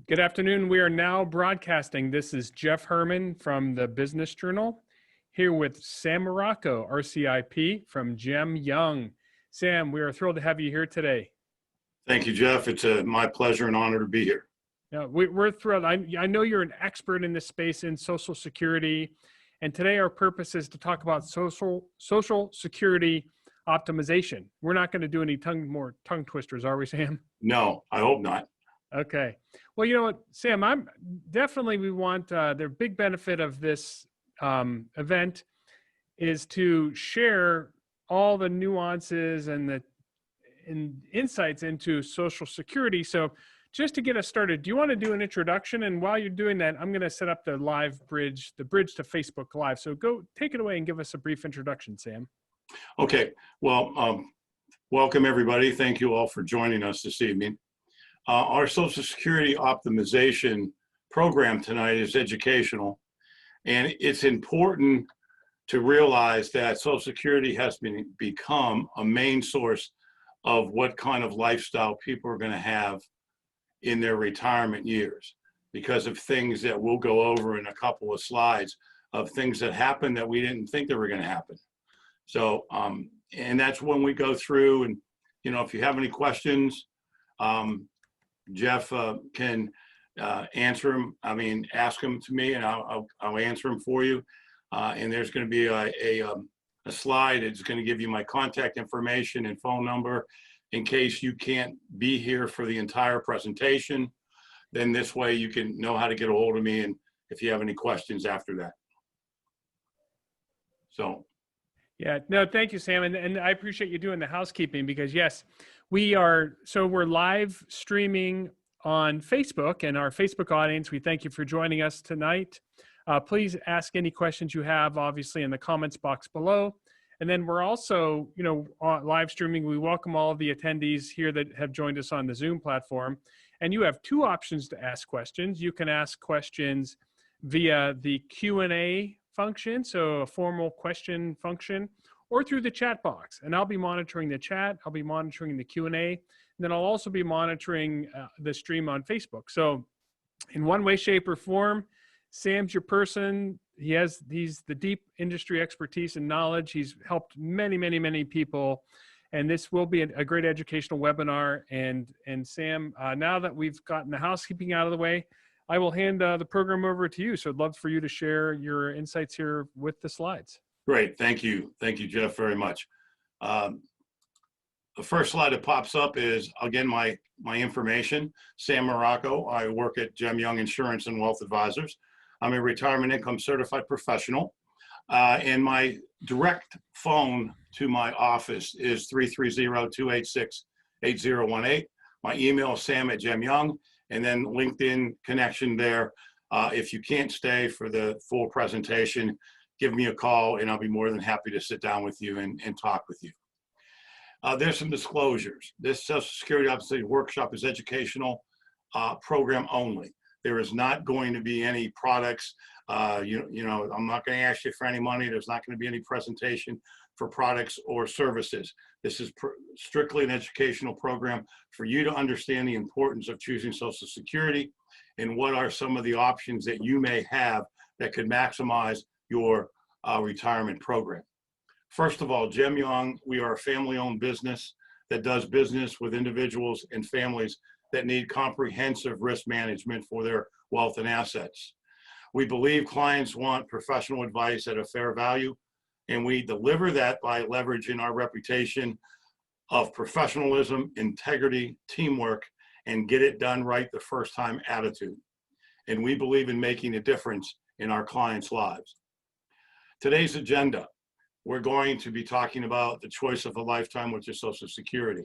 Good afternoon. We are now broadcasting. This is Jeff Herman from the Business Journal, here with Sam Morocco, RCIP from Gem Young. Sam, we are thrilled to have you here today. Thank you, Jeff. It's my pleasure and honor to be here. Yeah, we're thrilled. I know you're an expert in this space in Social Security, and today our purpose is to talk about Social Security optimization. We're not going to do any more tongue twisters, are we, Sam? No, I hope not. Okay. Well, you know what, Sam, we want the big benefit of this event is to share all the nuances and the insights into Social Security. So just to get us started, do you want to do an introduction? And while you're doing that, I'm going to set up the bridge to Facebook Live. So go take it away and give us a brief introduction, Sam. Okay. Well, welcome everybody. Thank you all for joining us this evening. Our Social Security optimization program tonight is educational, and it's important to realize that Social Security has become a main source of what kind of lifestyle people are going to have in their retirement years, because of things that we'll go over in a couple of slides of things that happened that we didn't think they were going to happen. So, and that's when we go through, and if you have any questions, Jeff can answer them. Ask them to me, and I'll answer them for you. And there's going to be a slide that's going to give you my contact information and phone number in case you can't be here for the entire presentation. Then this way you can know how to get a hold of me, and if you have any questions after that. So. Yeah, no, thank you, Sam. And I appreciate you doing the housekeeping, because yes, we're live streaming on Facebook, and our Facebook audience, we thank you for joining us tonight. Please ask any questions you have, obviously, in the comments box below. And then we're also, live streaming. We welcome all of the attendees here that have joined us on the Zoom platform. And you have two options to ask questions. You can ask questions via the Q&A function, so a formal question function, or through the chat box. And I'll be monitoring the chat. I'll be monitoring the Q&A. And then I'll also be monitoring the stream on Facebook. So in one way, shape, or form, Sam's your person. He's the deep industry expertise and knowledge. He's helped many, many, many people. And this will be a great educational webinar. And Sam, now that we've gotten the housekeeping out of the way, I will hand the program over to you. So I'd love for you to share your insights here with the slides. Great, thank you. Thank you, Jeff, very much. The first slide that pops up is, again, my information. Sam Morocco. I work at Gem Young Insurance and Wealth Advisors. I'm a retirement income certified professional. And my direct phone to my office is 330-286-8018. My email is sam@gemyoung. And then LinkedIn connection there. If you can't stay for the full presentation, give me a call and I'll be more than happy to sit down with you and talk with you. There's some disclosures. This Social Security Optimization Workshop is educational program only. There is not going to be any products. I'm not going to ask you for any money. There's not going to be any presentation for products or services. This is strictly an educational program for you to understand the importance of choosing Social Security and what are some of the options that you may have that could maximize your retirement program. First of all, Gem Young, we are a family-owned business that does business with individuals and families that need comprehensive risk management for their wealth and assets. We believe clients want professional advice at a fair value, and we deliver that by leveraging our reputation of professionalism, integrity, teamwork, and get it done right the first time attitude. And we believe in making a difference in our clients' lives. Today's agenda, we're going to be talking about the choice of a lifetime, which is Social Security,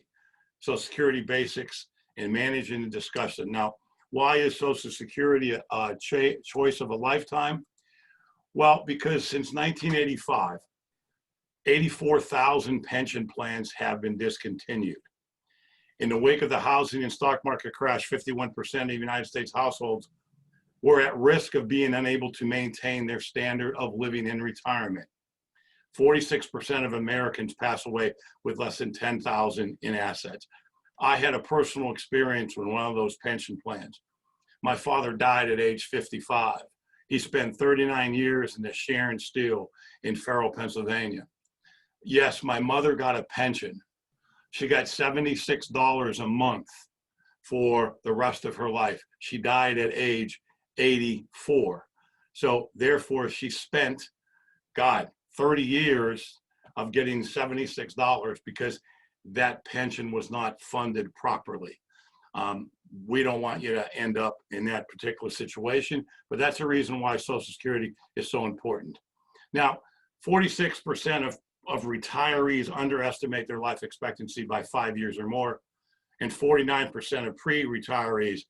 Social Security basics, and managing the discussion. Now, why is Social Security a choice of a lifetime? Well, because since 1985, 84,000 pension plans have been discontinued. In the wake of the housing and stock market crash, 51% of United States households were at risk of being unable to maintain their standard of living in retirement. 46% of Americans pass away with less than $10,000 in assets. I had a personal experience with one of those pension plans. My father died at age 55. He spent 39 years in the Sharon Steel in Farrell, Pennsylvania. Yes, my mother got a pension. She got $76 a month for the rest of her life. She died at age 84. So therefore she spent, God, 30 years of getting $76 because that pension was not funded properly. We don't want you to end up in that particular situation, but that's the reason why Social Security is so important. Now, 46% of retirees underestimate their life expectancy by 5 years or more, and 49% of pre-retirees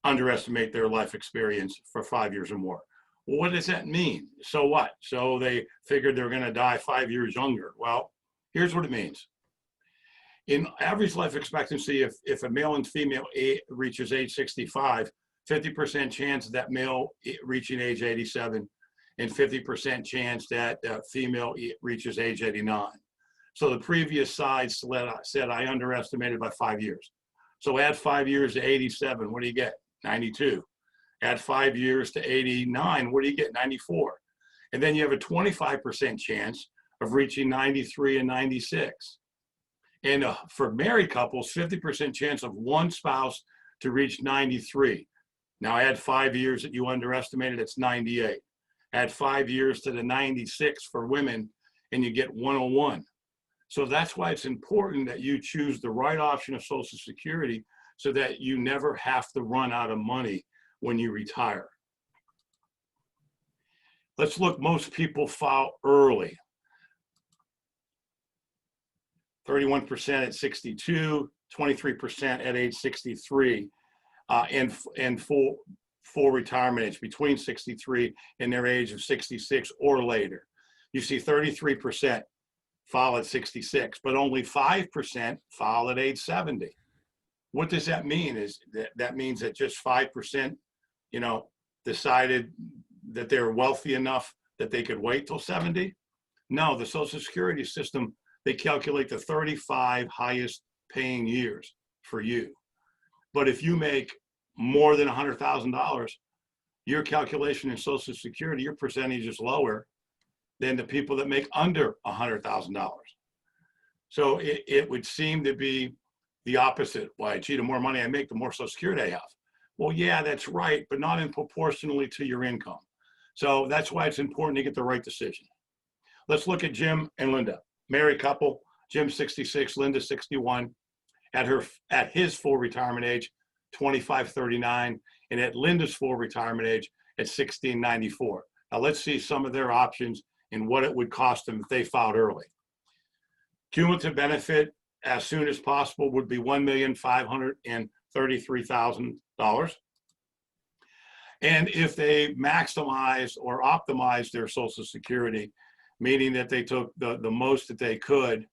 underestimate their life experience for 5 years or more. Well, what does that mean? So what? So they figured they're going to die 5 years younger. Well, here's what it means. In average life expectancy, if a male and female reaches age 65, 50% chance of that male reaching age 87, and 50% chance that female reaches age 89. So the previous slide said I underestimated by 5 years. So add 5 years to 87, what do you get? 92. Add 5 years to 89, what do you get? 94. And then you have a 25% chance of reaching 93 and 96. And for married couples, 50% chance of one spouse to reach 93. Now add 5 years that you underestimated, it's 98. Add 5 years to the 96 for women, and you get 101. So that's why it's important that you choose the right option of Social Security so that you never have to run out of money when you retire. Let's look, most people file early. 31% at 62, 23% at age 63, and full retirement age between 63 and their age of 66 or later. You see 33% file at 66, but only 5% file at age 70. What does that mean? Is that means that just 5%, decided that they're wealthy enough that they could wait till 70? No, the Social Security system, they calculate the 35 highest paying years for you. But if you make more than $100,000, your calculation in Social Security, your percentage is lower than the people that make under $100,000. So it would seem to be the opposite. Why, gee, the more money I make, the more Social Security I have. Well, yeah, that's right, but not in proportionally to your income. So that's why it's important to get the right decision. Let's look at Jim and Linda. Married couple, Jim 66, Linda 61, at his full retirement age, 2539, and at Linda's full retirement age at 1694. Now let's see some of their options and what it would cost them if they filed early. Cumulative benefit as soon as possible would be $1,533,000. And if they maximize or optimize their Social Security, meaning that they took the most that they could,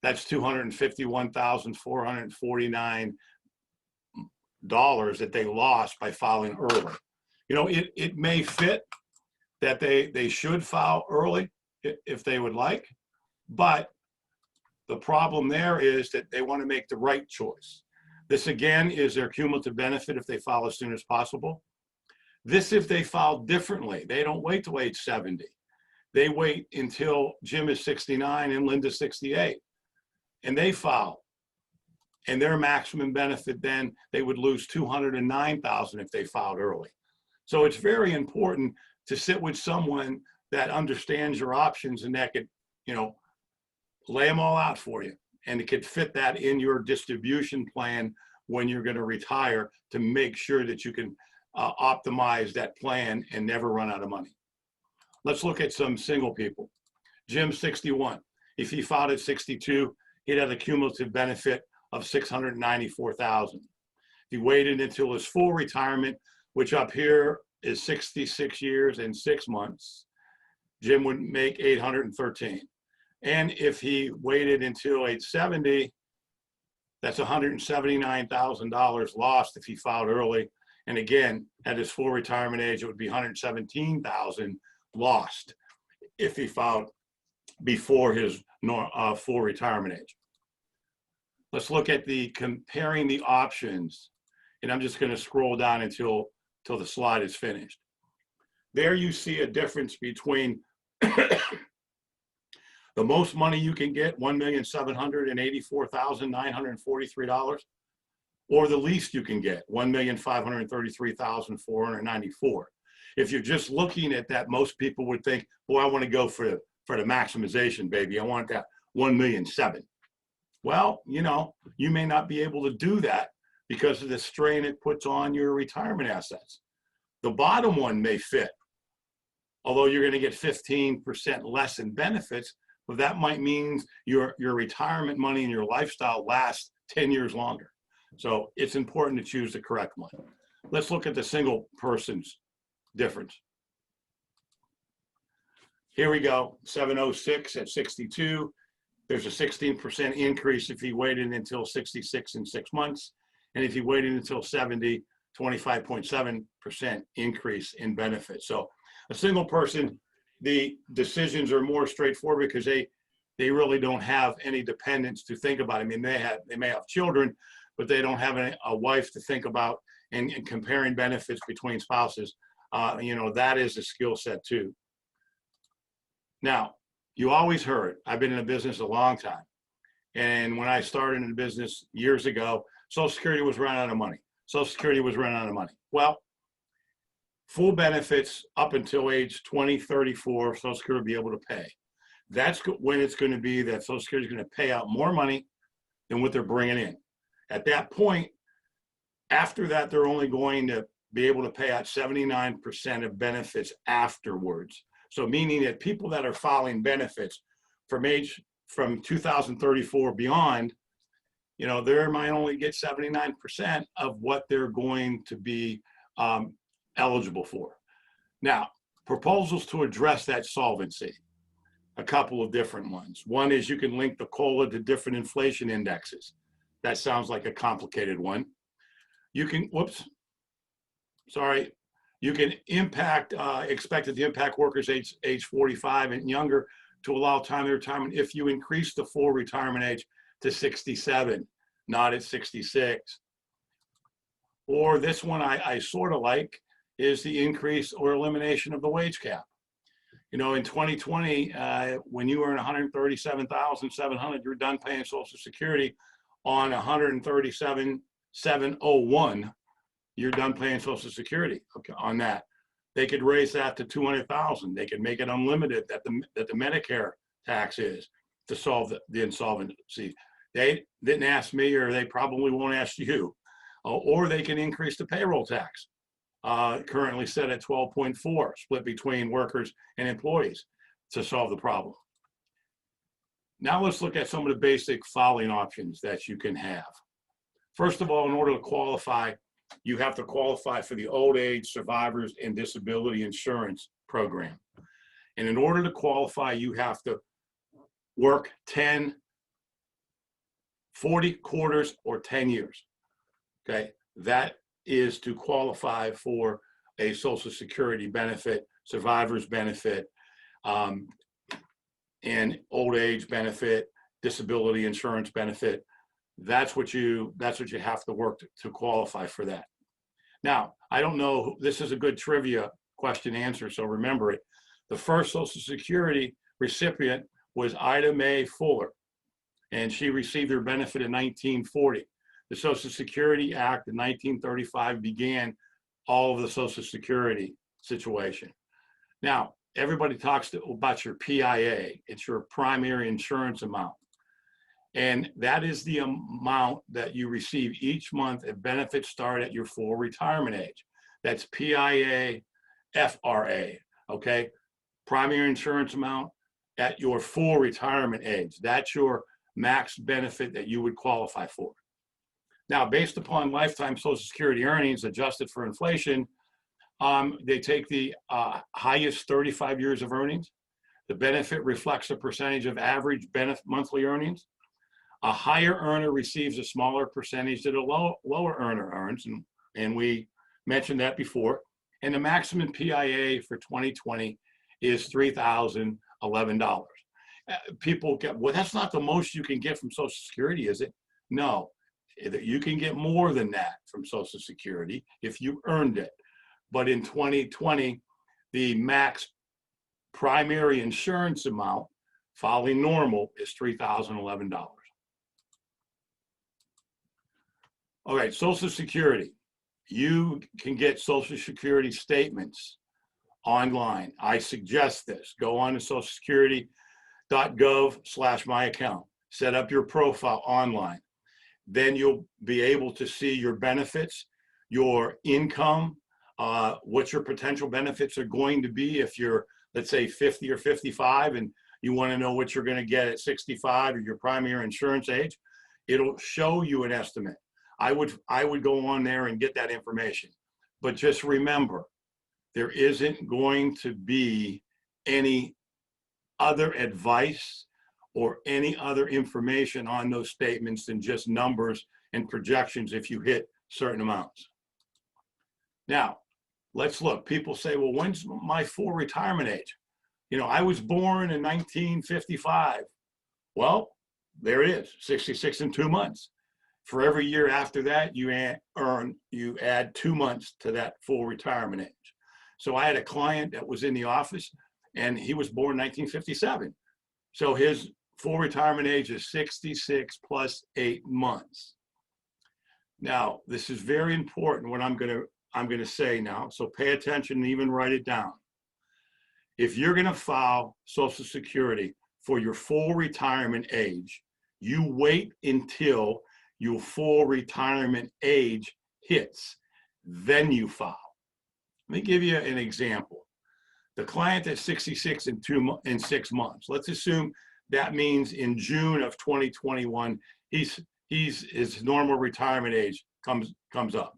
that's $251,449 that they lost by filing early. It may fit that they should file early if they would like, but the problem there is that they want to make the right choice. This again is their cumulative benefit if they file as soon as possible. This if they file differently. They don't wait till age 70. They wait until Jim is 69 and Linda 68, and they file. And their maximum benefit, then they would lose $209,000 if they filed early. So it's very important to sit with someone that understands your options and that could, lay them all out for you, and it could fit that in your distribution plan when you're going to retire to make sure that you can optimize that plan and never run out of money. Let's look at some single people. Jim 61. If he filed at 62, he'd have a cumulative benefit of $694,000. If he waited until his full retirement, which up here is 66 years and 6 months, Jim would make $813,000. And if he waited until age 70, that's $179,000 lost if he filed early. And again, at his full retirement age, it would be $117,000 lost if he filed before his full retirement age. Let's look at comparing the options And I'm just going to scroll down until the slide is finished. There you see a difference between the most money you can get, $1,784,943, or the least you can get, $1,533,494. If you're just looking at that, most people would think, boy, I want to go for the maximization, baby. I want that 1,000,007. Well, you know, you may not be able to do that because of the strain it puts on your retirement assets. The bottom one may fit, although you're going to get 15% less in benefits, but that might mean your retirement money and your lifestyle lasts 10 years longer. So it's important to choose the correct one. Let's look at the single person's difference. Here we go, 706 at 62. There's a 16% increase if he waited until 66 in 6 months. And if he waited until 70, 25.7% increase in benefits. So a single person, the decisions are more straightforward because they really don't have any dependents to think about. I mean, they may have children, but they don't have a wife to think about, and comparing benefits between spouses. You know, that is a skill set too. Now, you always heard, I've been in the business a long time. And when I started in the business years ago, Social Security was running out of money. Social Security was running out of money. Well, full benefits up until age 20, 34, Social Security will be able to pay. That's when it's going to be that Social Security is going to pay out more money than what they're bringing in. At that point, after that, they're only going to be able to pay out 79% of benefits afterwards. So meaning that people that are filing benefits from 2034 beyond, you know, they might only get 79% of what they're going to be eligible for. Now, proposals to address that solvency, a couple of different ones. One is you can link the COLA to different inflation indexes. That sounds like a complicated one. You can, you can expected to impact workers age 45 and younger to allow time of retirement if you increase the full retirement age to 67, not at 66. Or this one I sort of like is the increase or elimination of the wage cap. You know, in 2020, when you earn $137,700, you're done paying Social Security. On $137,701, you're done paying Social Security. Okay, on that, they could raise that to $200,000. They could make it unlimited that the Medicare tax is to solve the insolvency. They didn't ask me, or they probably won't ask you. Or they can increase the payroll tax, currently set at 12.4, split between workers and employees, to solve the problem. Now let's look at some of the basic filing options that you can have. First of all, in order to qualify, you have to qualify for the Old Age Survivors and Disability Insurance Program. And in order to qualify, you have to work 40 quarters or 10 years. Okay, that is to qualify for a Social Security benefit, survivor's benefit, and old age benefit, disability insurance benefit. That's what you have to work to qualify for that. Now, I don't know, this is a good trivia question answer, so remember it. The first Social Security recipient was Ida Mae Fuller, and she received her benefit in 1940. The Social Security Act in 1935 began all of the Social Security situation. Now, everybody talks about your PIA. It's your primary insurance amount. And that is the amount that you receive each month if benefits start at your full retirement age. That's PIA FRA, okay? Primary insurance amount at your full retirement age. That's your max benefit that you would qualify for. Now, based upon lifetime Social Security earnings adjusted for inflation, they take the highest 35 years of earnings. The benefit reflects a percentage of average monthly earnings. A higher earner receives a smaller percentage that a lower earner earns, and we mentioned that before. And the maximum PIA for 2020 is $3,011. People get, well, that's not the most you can get from Social Security, is it? No, that you can get more than that from Social Security if you earned it. But in 2020, the max primary insurance amount following normal is $3,011. All right, Social Security. You can get Social Security statements online. I suggest this. Go on to socialsecurity.gov/myaccount. Set up your profile online. Then you'll be able to see your benefits, your income, what your potential benefits are going to be if you're, let's say, 50 or 55 and you want to know what you're going to get at 65 or your primary insurance age. It'll show you an estimate. I would go on there and get that information. But just remember, there isn't going to be any other advice or any other information on those statements than just numbers and projections if you hit certain amounts. Now, let's look. People say, well, when's my full retirement age? You know, I was born in 1955. Well, there it is, 66 and 2 months. For every year after that, you add 2 months to that full retirement age. So I had a client that was in the office and he was born in 1957. So his full retirement age is 66 plus 8 months. Now, this is very important what I'm going to say now, so pay attention and even write it down. If you're going to file Social Security for your full retirement age, you wait until your full retirement age hits, then you file. Let me give you an example. The client that's 66 in 6 months, let's assume that means in June of 2021, his normal retirement age comes up.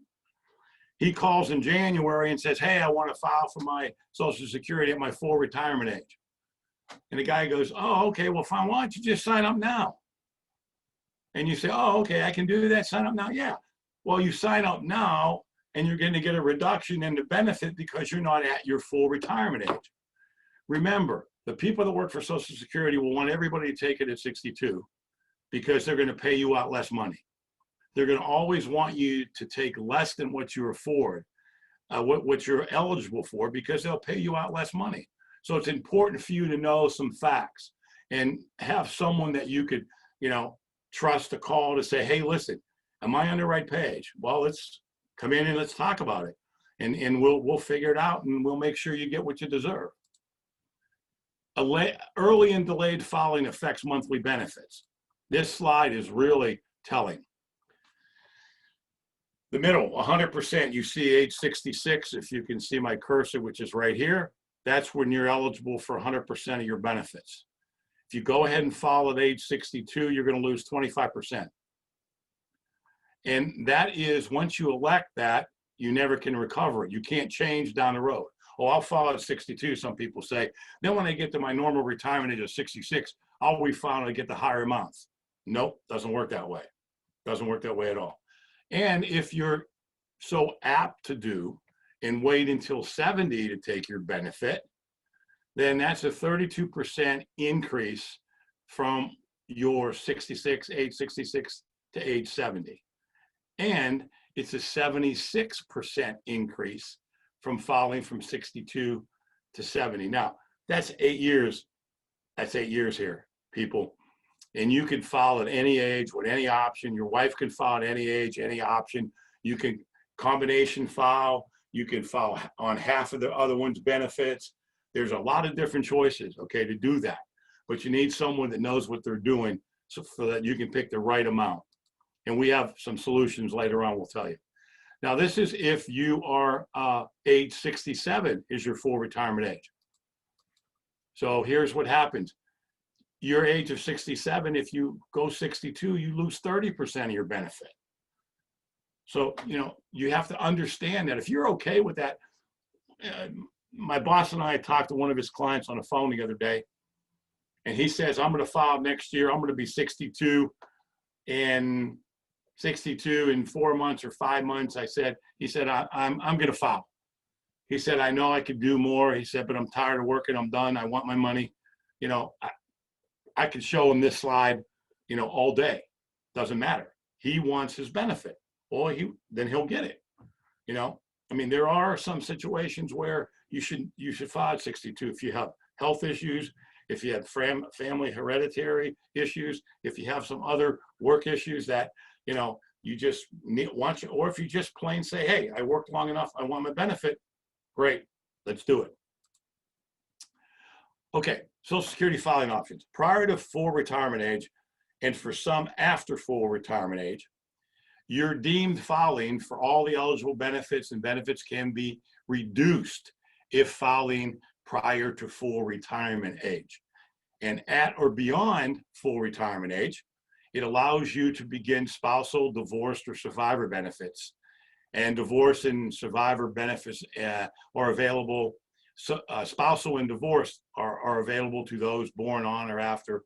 He calls in January and says, hey, I want to file for my Social Security at my full retirement age. And the guy goes, oh, okay, well, fine, why don't you just sign up now? And you say, oh, okay, I can do that, sign up now. Yeah, well, you sign up now and you're going to get a reduction in the benefit because you're not at your full retirement age. Remember, the people that work for Social Security will want everybody to take it at 62 because they're going to pay you out less money. They're going to always want you to take less than what you afford, what you're eligible for, because they'll pay you out less money. So it's important for you to know some facts and have someone that you could, trust to call to say, hey, listen, am I on the right page? Well, let's come in and let's talk about it. And we'll figure it out and we'll make sure you get what you deserve. Early and delayed filing affects monthly benefits. This slide is really telling. The middle, 100%, you see age 66, if you can see my cursor, which is right here, that's when you're eligible for 100% of your benefits. If you go ahead and file at age 62, you're going to lose 25%. And that is, once you elect that, you never can recover it. You can't change down the road. Oh, I'll file at 62, some people say. Then when I get to my normal retirement age of 66, I'll refile and get the higher amounts. Nope, doesn't work that way. Doesn't work that way at all. And if you're so apt to do and wait until 70 to take your benefit, then that's a 32% increase from your age 66 to age 70. And it's a 76% increase from filing from 62 to 70. Now, that's 8 years. That's 8 years here, people. And you can file at any age with any option. Your wife can file at any age, any option. You can combination file. You can file on half of the other one's benefits. There's a lot of different choices, okay, to do that. But you need someone that knows what they're doing so that you can pick the right amount. And we have some solutions later on, we'll tell you. Now, this is if you are age 67 is your full retirement age. So here's what happens. Your age of 67, if you go 62, you lose 30% of your benefit. So, you have to understand that if you're okay with that. My boss and I talked to one of his clients on the phone the other day, and he says, I'm going to file next year. I'm going to be 62 in 4 months or 5 months. He said, I'm going to file. He said, I know I could do more. He said, but I'm tired of working. I'm done. I want my money. I could show him this slide, all day. Doesn't matter. he wants his benefit. Well, then he'll get it. I mean, there are some situations where you should file at 62 if you have health issues, if you have family hereditary issues, if you have some other work issues that you just or if you just plain say, hey, I worked long enough, I want my benefit. Great, let's do it. Okay, Social Security filing options. Prior to full retirement age, and for some after full retirement age, you're deemed filing for all the eligible benefits, and benefits can be reduced if filing prior to full retirement age. And at or beyond full retirement age, it allows you to begin spousal, divorced, or survivor benefits. And divorce and survivor benefits are available. Spousal and divorce are available to those born on or after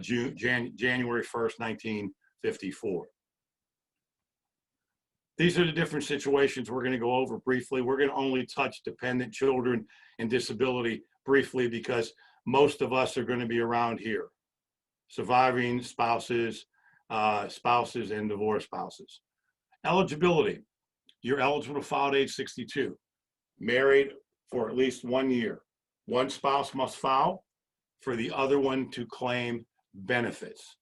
January 1st, 1954. These are the different situations we're going to go over briefly. We're going to only touch dependent children and disability briefly because most of us are going to be around here. Surviving spouses, spouses and divorced spouses. Eligibility. You're eligible to file at age 62. Married for at least 1 year. One spouse must file for the other one to claim benefits.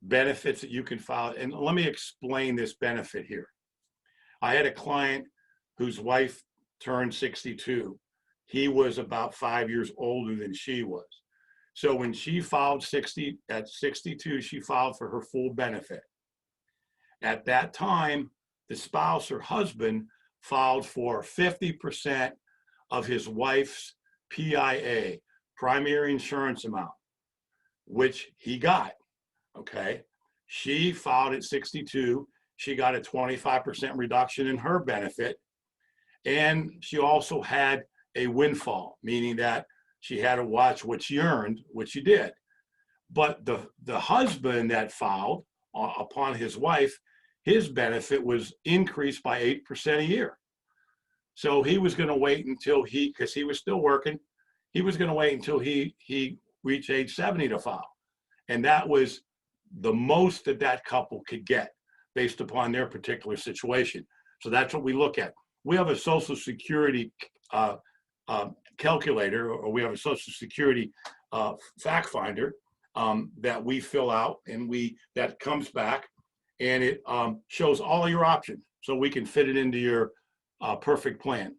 Benefits that you can file. And let me explain this benefit here. I had a client whose wife turned 62. He was about 5 years older than she was. So when she filed at 62, she filed for her full benefit. At that time, the spouse or husband filed for 50% of his wife's PIA, primary insurance amount, which he got. Okay, she filed at 62. She got a 25% reduction in her benefit. And she also had a windfall, meaning that she had to watch what she earned, which she did. But the husband that filed upon his wife, his benefit was increased by 8% a year. So he was going to wait until because he was still working, he was going to wait until he reached age 70 to file. And that was the most that couple could get based upon their particular situation. So that's what we look at. We have a Social Security calculator, or we have a Social Security fact finder that we fill out, and that comes back, and it shows all your options, so we can fit it into your perfect plan.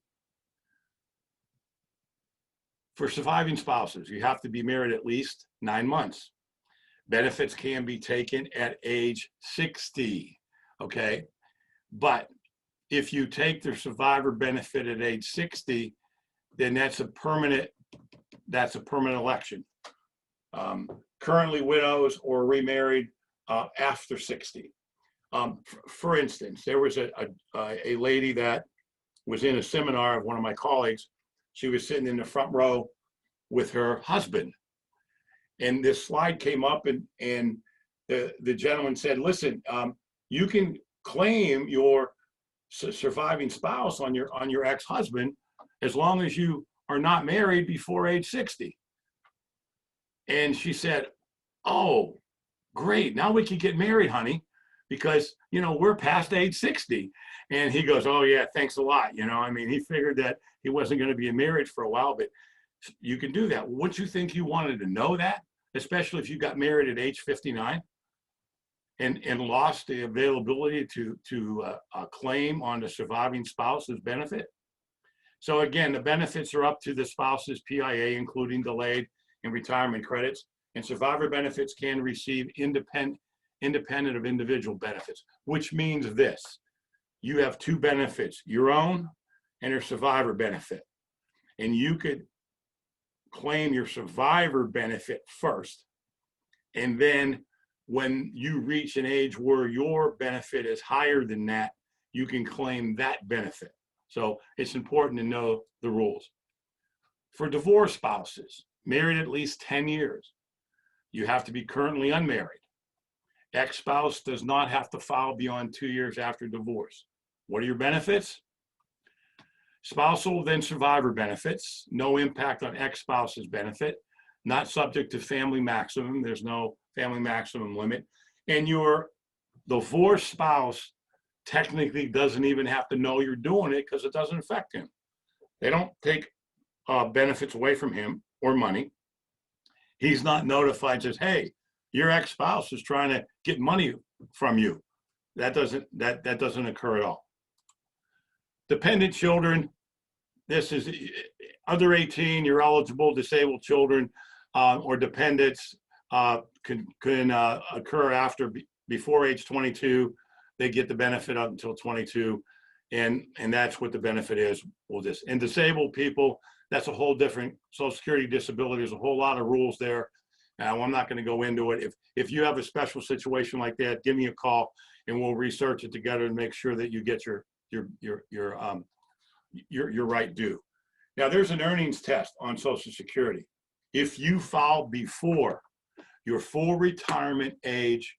For surviving spouses, you have to be married at least 9 months. Benefits can be taken at age 60, okay? But if you take the survivor benefit at age 60, then that's a permanent election. Currently widows or remarried after 60. For instance, there was a lady that was in a seminar of one of my colleagues. She was sitting in the front row with her husband. And this slide came up, and the gentleman said, listen, you can claim your surviving spouse on your ex-husband as long as you are not married before age 60. And she said, oh, great, now we can get married, honey, because we're past age 60. And he goes, oh yeah, thanks a lot. I mean, he figured that he wasn't going to be in marriage for a while, but you can do that. Wouldn't you think you wanted to know that, especially if you got married at age 59 and lost the availability to claim on the surviving spouse's benefit? So again, the benefits are up to the spouse's PIA, including delayed and retirement credits, and survivor benefits can receive independent of individual benefits, which means this: you have two benefits, your own and your survivor benefit. And you could claim your survivor benefit first, and then when you reach an age where your benefit is higher than that, you can claim that benefit. So it's important to know the rules. For divorced spouses, married at least 10 years, you have to be currently unmarried. Ex-spouse does not have to file beyond 2 years after divorce. What are your benefits? Spousal, then survivor benefits, no impact on ex-spouse's benefit, not subject to family maximum. There's no family maximum limit. And your divorced spouse technically doesn't even have to know you're doing it because it doesn't affect him. They don't take benefits away from him or money. He's not notified, says, hey, your ex-spouse is trying to get money from you. That doesn't occur at all. Dependent children, this is under 18, you're eligible. Disabled children or dependents can occur before age 22. They get the benefit up until 22, and that's what the benefit is. And disabled people, that's a whole different Social Security disability. There's a whole lot of rules there. Now, I'm not going to go into it. If you have a special situation like that, give me a call and we'll research it together and make sure that you get your right due. Now, there's an earnings test on Social Security. If you file before your full retirement age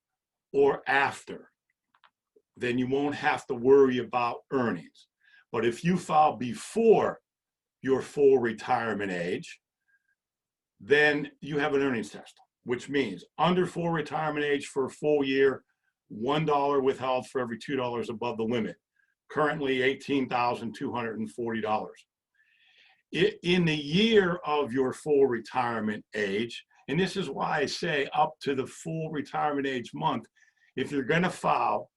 or after, then you won't have to worry about earnings. But if you file before your full retirement age, then you have an earnings test, which means under full retirement age for a full year, $1 withheld for every $2 above the limit. Currently $18,240. In the year of your full retirement age, and this is why I say up to the full retirement age month, if you're going to file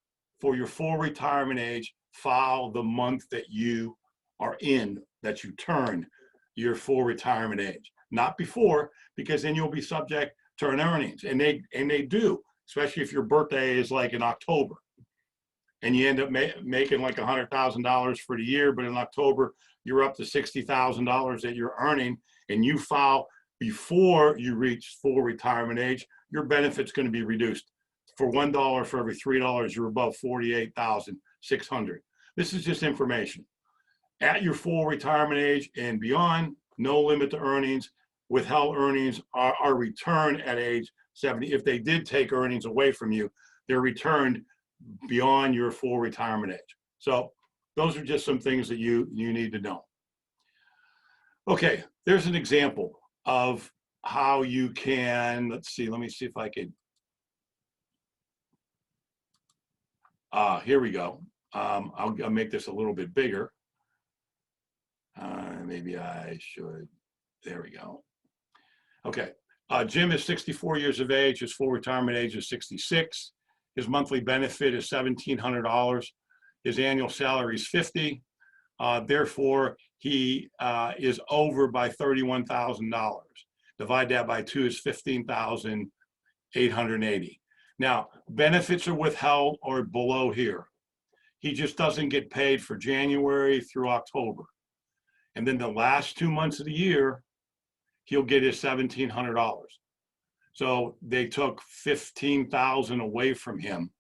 for your full retirement age, file the month that you are in, that you turn your full retirement age, not before, because then you'll be subject to an earnings, and they do, especially if your birthday is like in October, and you end up making like $100,000 for the year, but in October you're up to $60,000 that you're earning, and you file before you reach full retirement age, your benefit's going to be reduced. For $1 for every $3, you're above $48,600. This is just information. At your full retirement age and beyond, no limit to earnings. Withheld earnings are returned at age 70. If they did take earnings away from you, they're returned beyond your full retirement age. So those are just some things that you need to know. Okay, there's an example of how you can, let me see if I can. Here we go. I'll make this a little bit bigger. Maybe I should, there we go. Okay, Jim is 64 years of age. His full retirement age is 66. His monthly benefit is $1,700. His annual salary is $50. Therefore, he is over by $31,000. Divide that by 2 is $15,880. Now, benefits are withheld or below here. He just doesn't get paid for January through October. And then the last 2 months of the year, he'll get his $1,700. So they took $15,000 away from him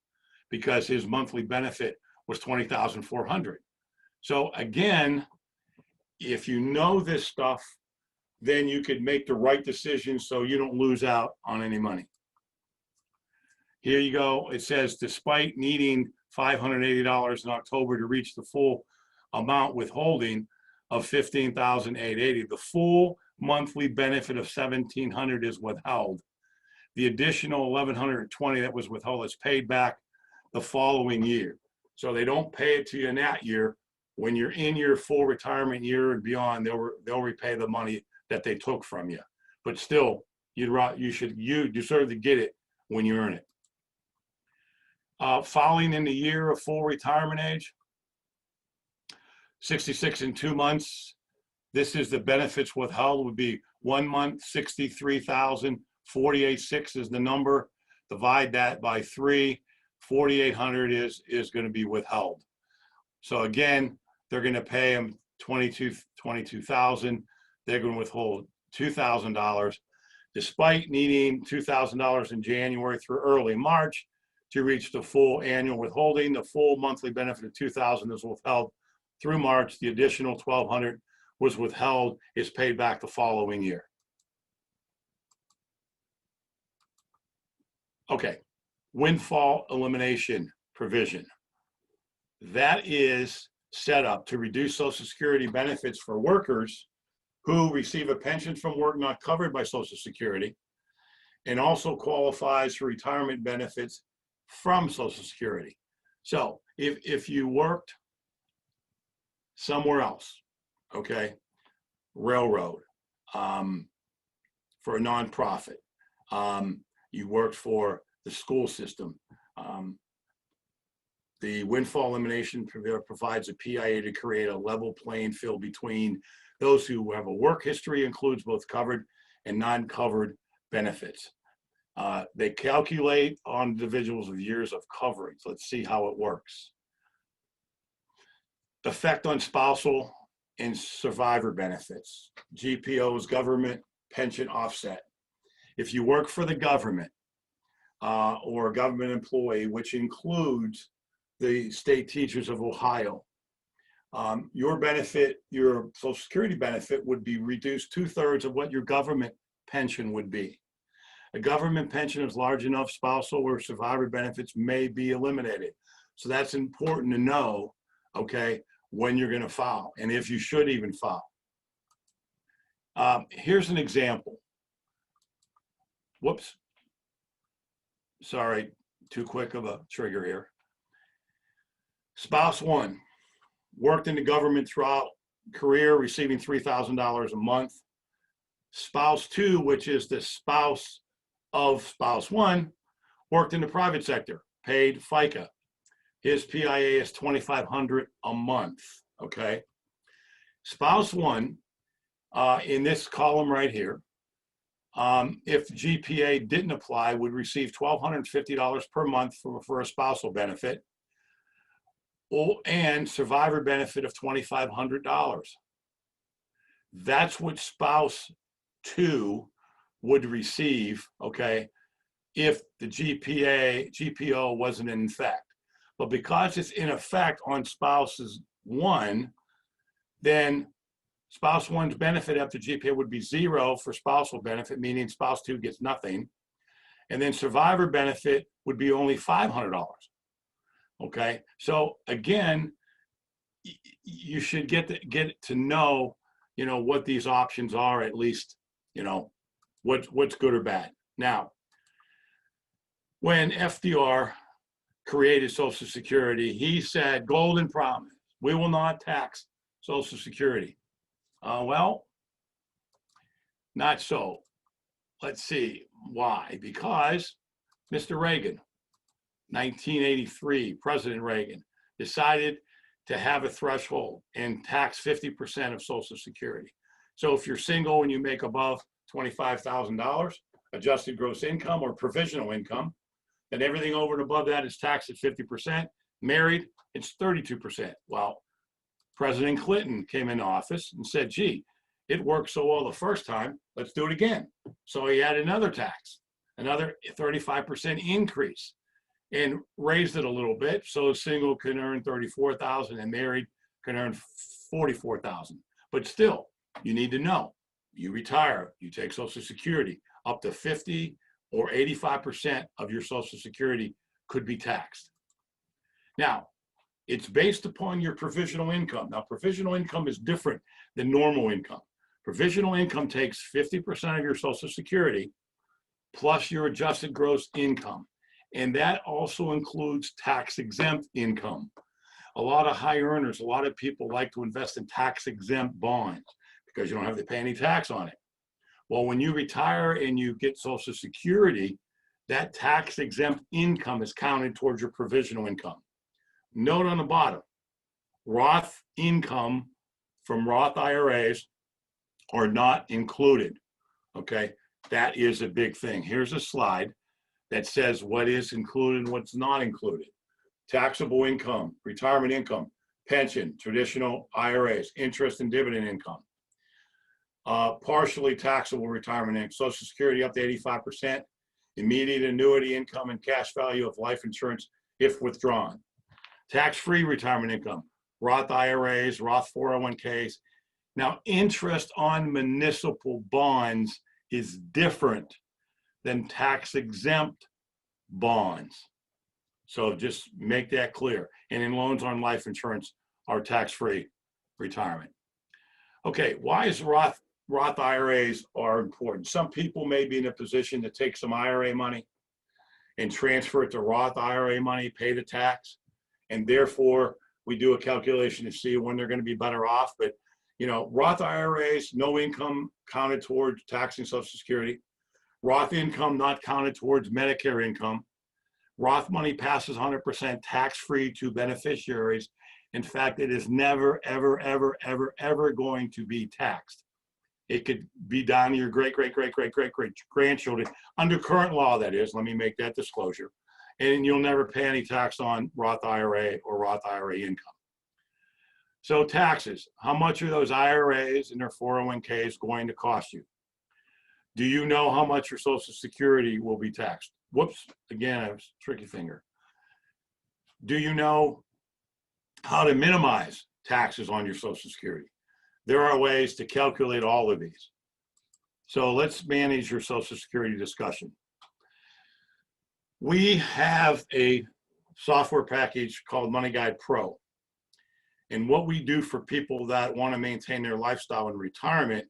because his monthly benefit was $20,400. So again, if you know this stuff, then you could make the right decision so you don't lose out on any money. Here you go. It says, despite needing $580 in October to reach the full amount withholding of $15,880, the full monthly benefit of $1,700 is withheld. The additional $1,120 that was withheld is paid back the following year. So they don't pay it to you in that year. When you're in your full retirement year and beyond, they'll repay the money that they took from you. But still, you deserve to get it when you earn it. Following in the year of full retirement age, 66 and 2 months. This is the benefits withheld would be 1 month, 63,048.6 is the number. Divide that by 3, 4,800 is going to be withheld. So again, they're going to pay him $22,000. They're going to withhold $2,000, despite needing $2,000 in January through early March to reach the full annual withholding. The full monthly benefit of $2,000 is withheld through March. The additional $1,200 was withheld, is paid back the following year. Okay, windfall elimination provision. That is set up to reduce Social Security benefits for workers who receive a pension from work not covered by Social Security, and also qualifies for retirement benefits from Social Security. So if you worked somewhere else, okay, railroad, for a nonprofit, you worked for the school system, the windfall elimination provides a PIA to create a level playing field between those who have a work history, includes both covered and non-covered benefits. They calculate on individuals of years of coverage. Let's see how it works. Effect on spousal and survivor benefits. GPO's government pension offset. If you work for the government or a government employee, which includes the state teachers of Ohio, your benefit, your Social Security benefit would be reduced 2/3 of what your government pension would be. A government pension is large enough, spousal or survivor benefits may be eliminated. So that's important to know, okay, when you're going to file and if you should even file. Here's an example. Whoops. Sorry, too quick of a trigger here. Spouse 1 worked in the government throughout career, receiving $3,000 a month. Spouse 2, which is the spouse of spouse 1, worked in the private sector, paid FICA. His PIA is $2,500 a month, okay? Spouse 1, in this column right here, if GPA didn't apply, would receive $1,250 per month for a spousal benefit, and survivor benefit of $2,500. That's what spouse 2 would receive, okay, if the GPO wasn't in effect. But because it's in effect on spouses 1, then spouse 1's benefit after GPA would be 0 for spousal benefit, meaning spouse 2 gets nothing. And then survivor benefit would be only $500. Okay, so again, you should get to know, you know, what these options are, at least, you know, what's good or bad. Now, when FDR created Social Security, he said, golden promise, we will not tax Social Security. Well, not so. Let's see why. Because Mr. Reagan, 1983, President Reagan, decided to have a threshold and tax 50% of Social Security. So if you're single and you make above $25,000 adjusted gross income or provisional income, then everything over and above that is taxed at 50%. Married, it's 32%. Well, President Clinton came into office and said, gee, it worked so well the first time, let's do it again. So he had another tax, another 35% increase, and raised it a little bit. So a single can earn $34,000 and married can earn $44,000. But still, you need to know, you retire, you take Social Security, up to 50 or 85% of your Social Security could be taxed. Now, it's based upon your provisional income. Now, provisional income is different than normal income. Provisional income takes 50% of your Social Security plus your adjusted gross income. And that also includes tax-exempt income. A lot of high earners, a lot of people like to invest in tax-exempt bonds because you don't have to pay any tax on it. Well, when you retire and you get Social Security, that tax-exempt income is counted towards your provisional income. Note on the bottom, Roth income from Roth IRAs are not included, okay? That is a big thing. Here's a slide that says what is included and what's not included. Taxable income, retirement income, pension, traditional IRAs, interest and dividend income. Partially taxable retirement income, Social Security up to 85%, immediate annuity income and cash value of life insurance if withdrawn. Tax-free retirement income, Roth IRAs, Roth 401ks. Now, interest on municipal bonds is different than tax-exempt bonds. So just make that clear. And in loans on life insurance are tax-free retirement. Okay, why is Roth IRAs are important? Some people may be in a position to take some IRA money and transfer it to Roth IRA money, pay the tax. And therefore, we do a calculation to see when they're going to be better off. But, you know, Roth IRAs, no income counted towards taxing Social Security. Roth income not counted towards Medicare income. Roth money passes 100% tax-free to beneficiaries. In fact, it is never, ever, ever, ever, ever going to be taxed. It could be down to your great-great-great-great-great-great-grandchildren, under current law, that is. Let me make that disclosure. And you'll never pay any tax on Roth IRA or Roth IRA income. So taxes, how much are those IRAs and their 401ks going to cost you? Do you know how much your Social Security will be taxed? Whoops, again, I was tricky finger. Do you know how to minimize taxes on your Social Security? There are ways to calculate all of these. So let's manage your Social Security discussion. We have a software package called Money Guide Pro. And what we do for people that want to maintain their lifestyle in retirement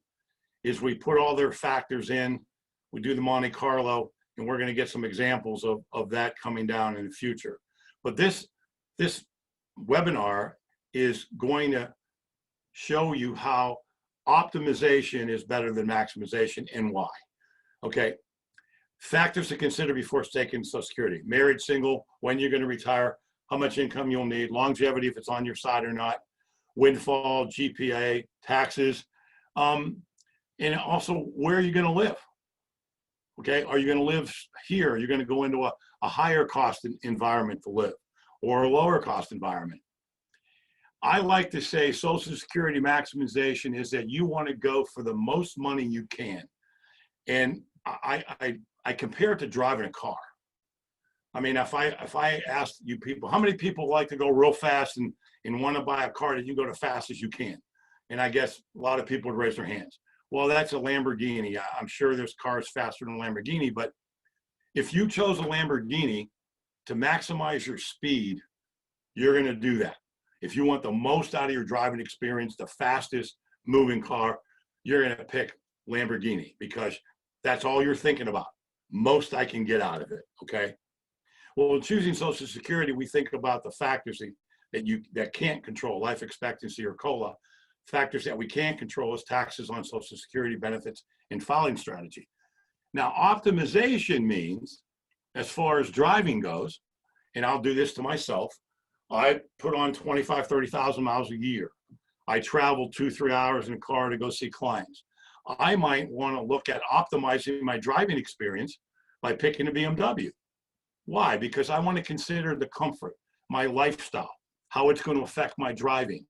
is we put all their factors in, we do the Monte Carlo, and we're going to get some examples of that coming down in the future. But this webinar is going to show you how optimization is better than maximization and why. Okay, factors to consider before taking Social Security: married, single, when you're going to retire, how much income you'll need, longevity if it's on your side or not, windfall, GPA, taxes, and also where are you going to live? Okay, are you going to live here? Are you going to go into a higher cost environment to live or a lower cost environment? I like to say Social Security maximization is that you want to go for the most money you can. And I compare it to driving a car. I mean, if I asked you people, how many people like to go real fast and want to buy a car that you go as fast as you can? And I guess a lot of people would raise their hands. Well, that's a Lamborghini. I'm sure there's cars faster than a Lamborghini, but if you chose a Lamborghini to maximize your speed, you're going to do that. If you want the most out of your driving experience, the fastest moving car, you're going to pick Lamborghini because that's all you're thinking about. Most I can get out of it, okay? Well, in choosing Social Security, we think about the factors that can't control, life expectancy or COLA. Factors that we can't control is taxes on Social Security benefits and filing strategy. Now, optimization means, as far as driving goes, and I'll do this to myself, I put on 25, 30,000 miles a year. I travel 2-3 hours in a car to go see clients. I might want to look at optimizing my driving experience by picking a BMW. Why? Because I want to consider the comfort, my lifestyle, how it's going to affect my driving.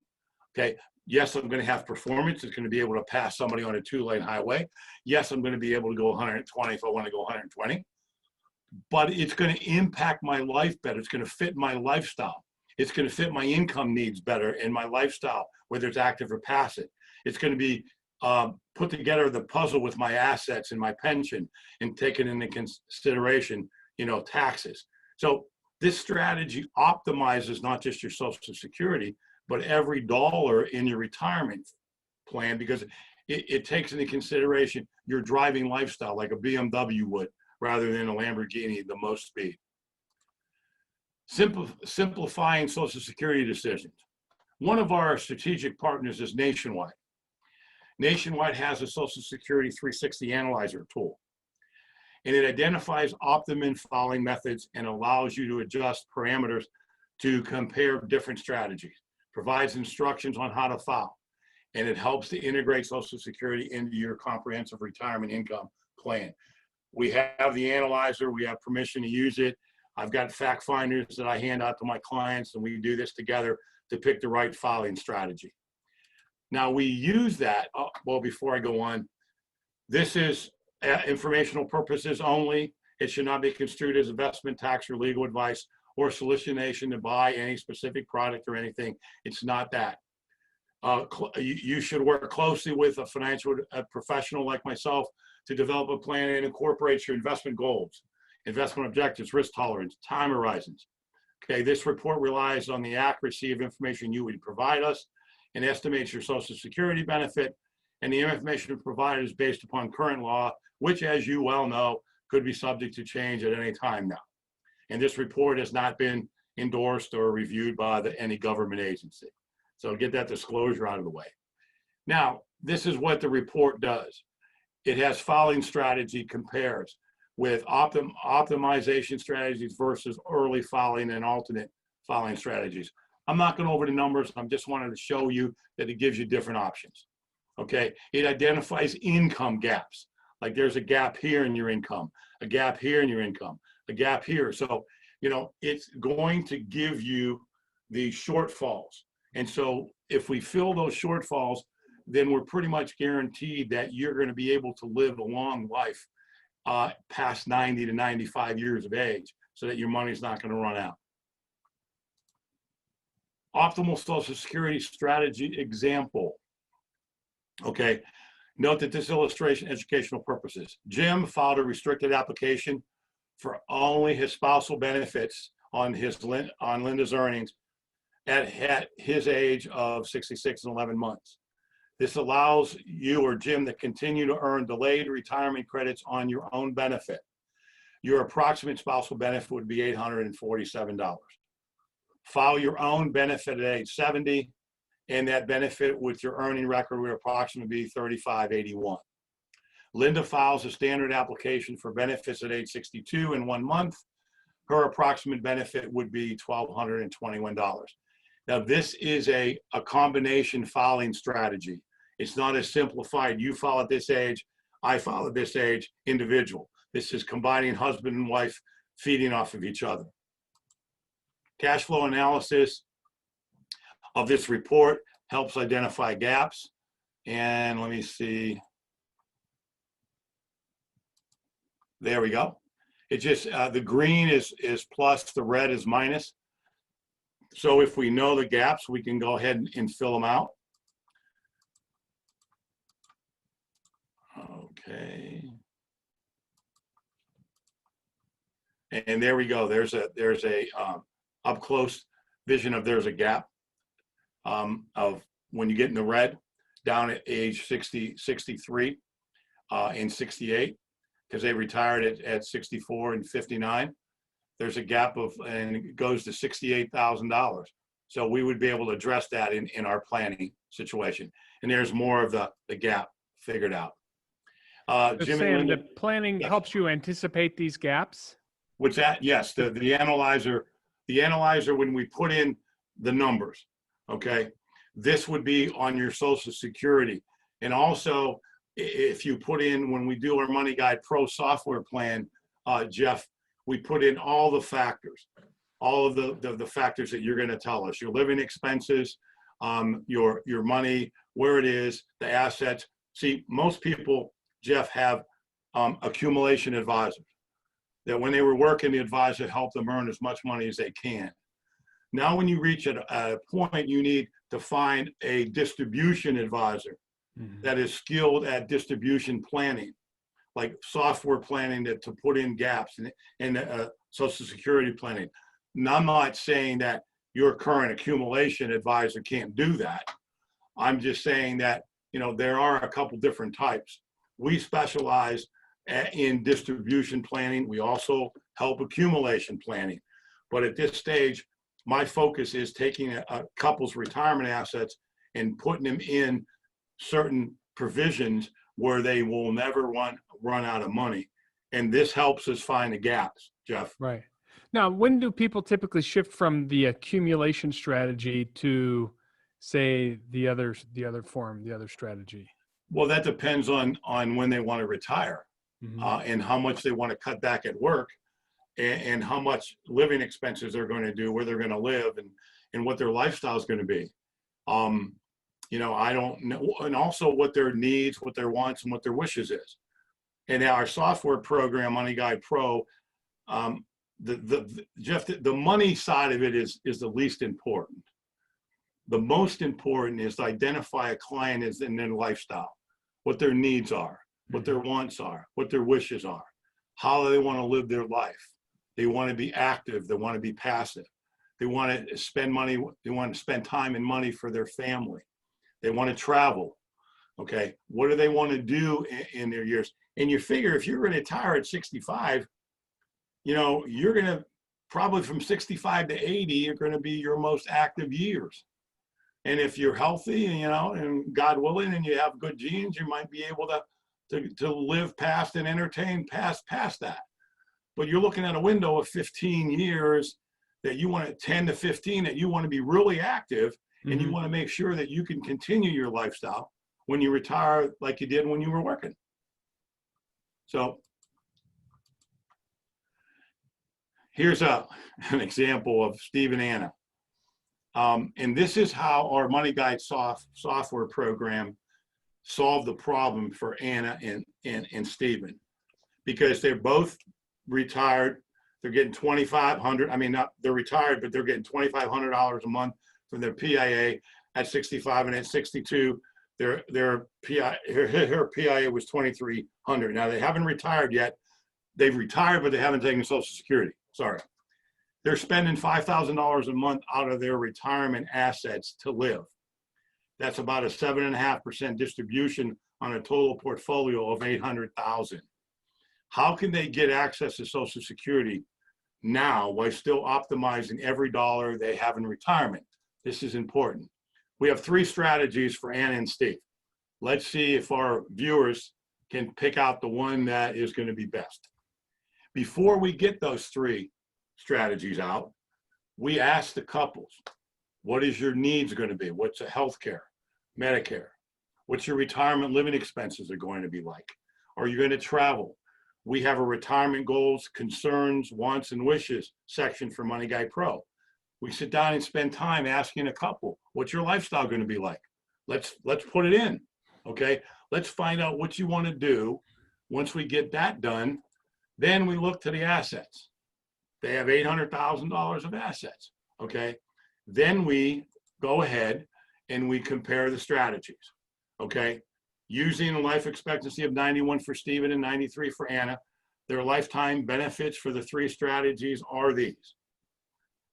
Okay. Yes, I'm going to have performance. It's going to be able to pass somebody on a 2-lane highway. Yes, I'm going to be able to go 120 if I want to go 120. But it's going to impact my life better. It's going to fit my lifestyle. It's going to fit my income needs better in my lifestyle, whether it's active or passive. It's going to be put together the puzzle with my assets and my pension and taking into consideration, you know, taxes. So this strategy optimizes not just your Social Security, but every dollar in your retirement plan, because it takes into consideration your driving lifestyle like a BMW would, rather than a Lamborghini, the most speed. Simplifying Social Security decisions. One of our strategic partners is Nationwide. Nationwide has a Social Security 360 analyzer tool, and it identifies optimum filing methods and allows you to adjust parameters to compare different strategies, provides instructions on how to file, and it helps to integrate Social Security into your comprehensive retirement income plan. We have the analyzer, we have permission to use it. I've got fact finders that I hand out to my clients, and we do this together to pick the right filing strategy. Now we use that, well, before I go on, this is informational purposes only. It should not be construed as investment, tax, or legal advice or solicitation to buy any specific product or anything. It's not that. You should work closely with a financial professional like myself to develop a plan and incorporate your investment goals, investment objectives, risk tolerance, time horizons. Okay, this report relies on the accuracy of information you would provide us and estimates your Social Security benefit, and the information provided is based upon current law, which, as you well know, could be subject to change at any time now. And this report has not been endorsed or reviewed by any government agency. So get that disclosure out of the way. Now, this is what the report does. It has filing strategy compares with optimization strategies versus early filing and alternate filing strategies. I'm not going over the numbers. I'm just wanting to show you that it gives you different options. Okay. It identifies income gaps. Like there's a gap here in your income, a gap here in your income, a gap here. So, you know, it's going to give you the shortfalls. And so if we fill those shortfalls, then we're pretty much guaranteed that you're going to be able to live a long life past 90 to 95 years of age, so that your money's not going to run out. Optimal Social Security strategy example. Okay, note that this illustration, educational purposes. Jim filed a restricted application for only his spousal benefits on Linda's earnings at his age of 66 and 11 months. This allows you or Jim to continue to earn delayed retirement credits on your own benefit. Your approximate spousal benefit would be $847. File your own benefit at age 70, and that benefit with your earning record would approximately be $35.81. Linda files a standard application for benefits at age 62 in 1 month. Her approximate benefit would be $1,221. Now, this is a combination filing strategy. It's not as simplified. You file at this age, I file at this age, individual. This is combining husband and wife feeding off of each other. Cash flow analysis of this report helps identify gaps. And let me see. There we go. It just, the green is plus, the red is minus. So if we know the gaps, we can go ahead and fill them out. Okay. And there we go. There's a up close vision of there's a gap of when you get in the red down at age 60, 63 and 68, because they retired at 64 and 59. There's a gap of, and it goes to $68,000. So we would be able to address that in our planning situation. And there's more of the gap figured out. Jim Sam, and Linda, the planning helps you anticipate these gaps? what's that? Yes, the analyzer, when we put in the numbers, okay, this would be on your Social Security. And also, if you put in, when we do our Money Guide Pro software plan, Jeff, we put in all the factors, all of the factors that you're going to tell us, your living expenses, your money, where it is, the assets. See, most people, Jeff, have accumulation advisors that when they were working, the advisor helped them earn as much money as they can. Now, when you reach a point, you need to find a distribution advisor that is skilled at distribution planning, like software planning to put in gaps and Social Security planning. Now, I'm not saying that your current accumulation advisor can't do that. I'm just saying that, you know, there are a couple different types. We specialize in distribution planning. We also help accumulation planning. But at this stage, my focus is taking a couple's retirement assets and putting them in certain provisions where they will never run out of money. And this helps us find the gaps, Jeff. Right. Now, when do people typically shift from the accumulation strategy to, say, the other strategy? Well, that depends on when they want to retire, and how much they want to cut back at work, and how much living expenses they're going to do, where they're going to live, and what their lifestyle is going to be. You know, I don't know, and also what their needs, what their wants, and what their wishes is. And our software program, Money Guide Pro, Jeff, the money side of it is the least important. The most important is to identify a client in their lifestyle, what their needs are, what their wants are, what their wishes are, how they want to live their life. They want to be active. They want to be passive. They want to spend money. They want to spend time and money for their family. They want to travel. Okay. What do they want to do in their years? And you figure if you're going to retire at 65, you know, you're going to probably from 65 to 80 are going to be your most active years. And if you're healthy, you know, and God willing, and you have good genes, you might be able to live past and entertain past that. But you're looking at a window of 15 years that you want to, 10 to 15, that you want to be really active, and you want to make sure that you can continue your lifestyle when you retire like you did when you were working. So here's an example of Steve and Anna. And this is how our Money Guide software program solved the problem for Anna and Stephen, because they're both retired. They're getting $2,500. I mean, not they're retired, but they're getting $2,500 a month from their PIA at 65, and at 62, her PIA was $2,300. Now they haven't retired yet. They've retired, but they haven't taken Social Security. Sorry. They're spending $5,000 a month out of their retirement assets to live. That's about a 7.5% distribution on a total portfolio of $800,000. How can they get access to Social Security now while still optimizing every dollar they have in retirement? This is important. We have 3 strategies for Anna and Steve. Let's see if our viewers can pick out the one that is going to be best. Before we get those 3 strategies out, we ask the couples, what is your needs going to be? What's the health care, Medicare? What's your retirement living expenses are going to be like? Are you going to travel? We have a retirement goals, concerns, wants, and wishes section for Money Guide Pro. We sit down and spend time asking a couple, what's your lifestyle going to be like? Let's put it in, okay? Let's find out what you want to do. Once we get that done, then we look to the assets. They have $800,000 of assets, okay? Then we go ahead and we compare the strategies, okay? Using a life expectancy of 91 for Stephen and 93 for Anna, their lifetime benefits for the 3 strategies are these.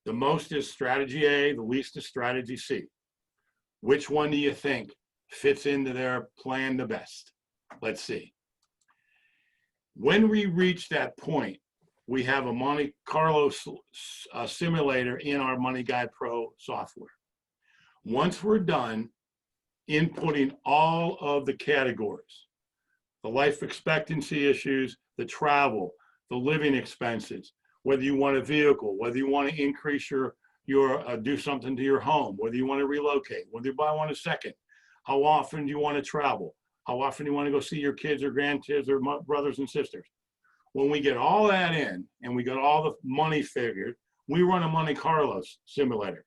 The most is strategy A, the least is strategy C. Which one do you think fits into their plan the best? Let's see. When we reach that point, we have a Monte Carlo simulator in our Money Guide Pro software. Once we're done inputting all of the categories, the life expectancy issues, the travel, the living expenses, whether you want a vehicle, whether you want to increase your do something to your home, whether you want to relocate, whether you want a second, how often do you want to travel, how often do you want to go see your kids or grandkids or brothers and sisters. When we get all that in and we got all the money figured, we run a Monte Carlo simulator.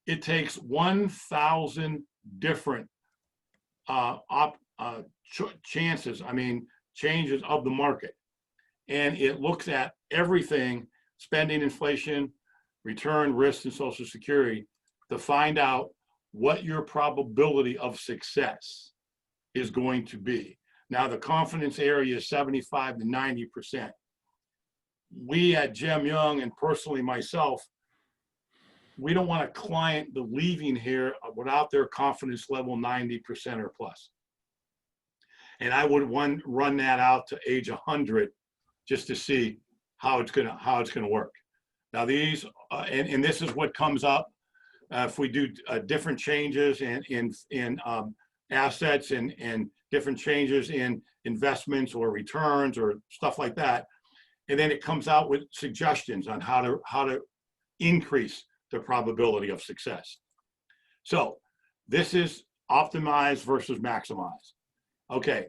It takes 1,000 different changes of the market. And it looks at everything, spending, inflation, return, risk, and Social Security, to find out what your probability of success is going to be. Now, the confidence area is 75 to 90%. We at Gem Young, and personally myself, we don't want a client leaving here without their confidence level 90% or plus. And I would run that out to age 100 just to see how it's gonna work. Now these and this is what comes up if we do different changes in assets and different changes in investments or returns or stuff like that, and then it comes out with suggestions on how to increase the probability of success. So this is optimize versus maximize. Okay,